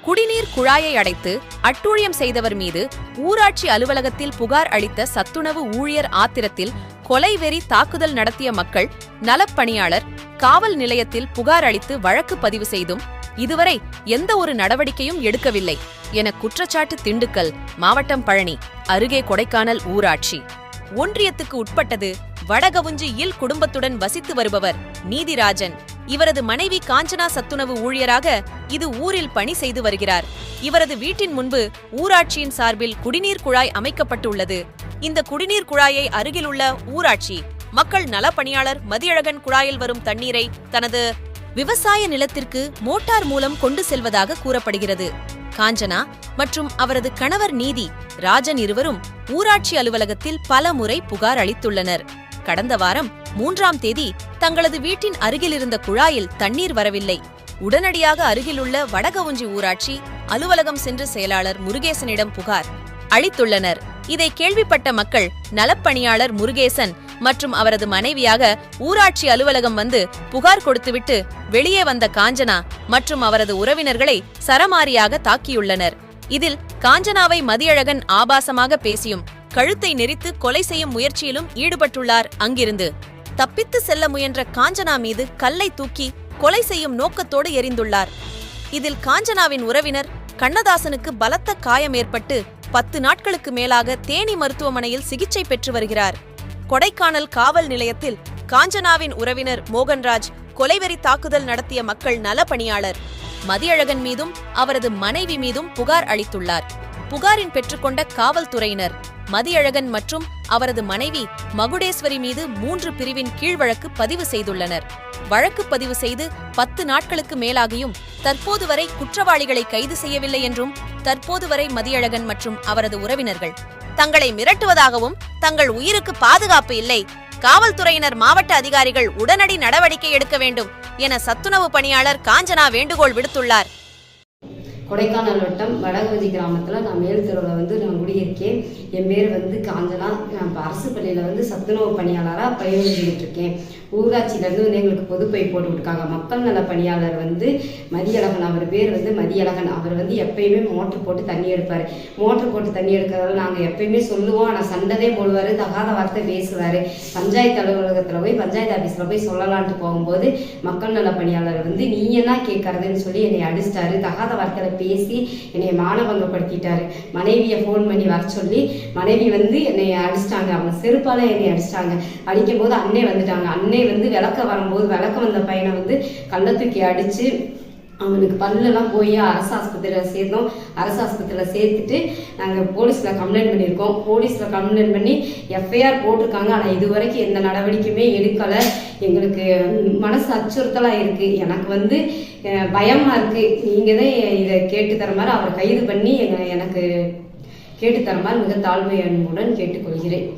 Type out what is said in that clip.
குடிநீர் குழாயை அடைத்து அட்டூழியம் செய்தவர் மீது ஊராட்சி அலுவலகத்தில் புகார் அளித்த சத்துணவு ஊழியர் ஆத்திரத்தில் கொலைவெறி தாக்குதல் நடத்திய மக்கள் நலப்பணியாளர் காவல் நிலையத்தில் புகார் அளித்து வழக்கு பதிவு செய்தும் இதுவரை எந்த ஒரு நடவடிக்கையும் எடுக்கவில்லை என குற்றச்சாட்டு. திண்டுக்கல் மாவட்டம் பழனி அருகே கொடைக்கானல் ஊராட்சி ஒன்றியத்துக்கு உட்பட்டது வடகவுஞ்சி இல் குடும்பத்துடன் வசித்து வருபவர் நீதிராஜன். இவரது மனைவி காஞ்சனா சத்துணவு ஊழியராக இது ஊரில் பணி செய்து வருகிறார். இவரது வீட்டின் முன்பு ஊராட்சியின் சார்பில் குடிநீர் குழாய் அமைக்கப்பட்டுள்ளது. இந்த குடிநீர் குழாயை அருகிலுள்ள ஊராட்சி மக்கள் நலப்பணியாளர் மதியழகன் குழாயில் வரும் தண்ணீரை தனது விவசாய நிலத்திற்கு மோட்டார் மூலம் கொண்டு செல்வதாக கூறப்படுகிறது. காஞ்சனா மற்றும் அவரது கணவர் நீதி ராஜன் இருவரும் ஊராட்சி அலுவலகத்தில் பல முறை புகார் அளித்துள்ளனர். கடந்த வாரம் 3ஆம் தேதி தங்களது வீட்டின் அருகில் இருந்த குழாயில் தண்ணீர் வரவில்லை. உடனடியாக அருகிலுள்ள வடகவுஞ்சி ஊராட்சி அலுவலகம் சென்று செயலாளர் முருகேசனிடம் புகார் அளித்துள்ளனர். இதை கேள்விப்பட்ட மக்கள் நலப்பணியாளர் முருகேசன் மற்றும் அவரது மனைவியாக ஊராட்சி அலுவலகம் வந்து புகார் கொடுத்துவிட்டு வெளியே வந்த காஞ்சனா மற்றும் அவரது உறவினர்களை சரமாரியாக தாக்கியுள்ளனர். இதில் காஞ்சனாவை மதியழகன் ஆபாசமாக பேசியும் கழுத்தை நெரித்து கொலை செய்யும் முயற்சியிலும் ஈடுபட்டுள்ளார். அங்கிருந்து தப்பித்து செல்ல முயன்ற காஞ்சனா மீது கல்லை தூக்கி கொலை செய்யும் நோக்கத்தோடு எறிந்துள்ளார். இதில் காஞ்சனாவின் உறவினர் கண்ணதாசனுக்கு பலத்த காயம் ஏற்பட்டு 10 நாட்களுக்கு மேலாக தேனி மருத்துவமனையில் சிகிச்சை பெற்று வருகிறார். கொடைக்கானல் காவல் நிலையத்தில் காஞ்சனாவின் உறவினர் மோகன்ராஜ் கொலைவெறி தாக்குதல் நடத்திய மக்கள் நலப்பணியாளர் மதியழகன் மீதும் அவரது மனைவி மீதும் புகார் அளித்துள்ளார். புகாரின் பெற்றுக்கொண்ட காவல்துறையினர் மதியழகன் மற்றும் அவரது மனைவி மகுடேஸ்வரி மீது 3 பிரிவின் கீழ் வழக்கு பதிவு செய்துள்ளனர். வழக்கு பதிவு செய்து 10 நாட்களுக்கு மேலாகியும் தற்போது வரை குற்றவாளிகளை கைது செய்யவில்லை என்றும் தற்போது வரை மதியழகன் மற்றும் அவரது உறவினர்கள் தங்களை மிரட்டுவதாகவும் தங்கள் உயிருக்கு பாதுகாப்பு இல்லை, காவல்துறையினர் மாவட்ட அதிகாரிகள் உடனடி நடவடிக்கை எடுக்க வேண்டும் என சத்துணவு பணியாளர் காஞ்சனா வேண்டுகோள் விடுத்துள்ளார். கொடைக்கானல் வட்டம் வடகவுஞ்சி கிராமத்தில் நான் மேல் தெருவில் நான் குடியிருக்கேன். என் பேர் காஞ்சனா. நான் அரசு பள்ளியில் சத்துணவு பணியாளராக பணிபுரிஞ்சுக்கிட்டு இருக்கேன். ஊராட்சியிலேருந்து எங்களுக்கு பொதுப்பை போட்டு விட்டுருக்காங்க. மக்கள் நல பணியாளர் மதியழகன், அவர் பேர் மதியழகன். அவர் எப்பயுமே மோட்டர் போட்டு தண்ணி எடுப்பார். மோட்டர் போட்டு தண்ணி எடுக்கிறதால நாங்கள் எப்பயுமே சொல்லுவோம், ஆனால் சண்டைதே போடுவார், தகாத வார்த்தை பேசுவார். பஞ்சாயத்து அலுவலகத்தில் போய் பஞ்சாயத்து ஆஃபீஸில் போய் சொல்லலான்ட்டு போகும்போது மக்கள் நல பணியாளர் நீ என்ன கேட்கறதுன்னு சொல்லி என்னை அடிச்சிட்டாரு. தகாத வார்த்தையில் பேசி என்னை மானபங்கப்படுத்திட்டாரு. மனைவியை ஃபோன் பண்ணி வர சொல்லி மனைவி என்னை அடிச்சிட்டாங்க. அவங்க செருப்பால என்னை அடிச்சிட்டாங்க. அடிக்கும் போது அண்ணே வந்துட்டாங்க. அண்ணே விளக்க வரும்போது விளக்க வந்த பையனை கள்ள தூக்கி அடிச்சு அவனுக்கு பல்லெல்லாம் போய் அரசு ஆஸ்பத்திரியில் சேர்த்தோம். அரசு ஆஸ்பத்திரியில் சேர்த்துட்டு நாங்கள் போலீஸில் கம்ப்ளைண்ட் பண்ணியிருக்கோம். போலீஸில் கம்ப்ளைண்ட் பண்ணி எஃப்ஐஆர் போட்டிருக்காங்க. ஆனால் இது வரைக்கும் எந்த நடவடிக்கையுமே எடுக்கலை. எங்களுக்கு மனசு அச்சுறுத்தலாக இருக்குது. எனக்கு பயமாக இருக்குது. நீங்கள் தான் இதை கேட்டு தர மாதிரி அவரை கைது பண்ணி எனக்கு கேட்டு தர மாதிரி மிக தாழ்மை அன்புடன் கேட்டுக்கொள்கிறேன்.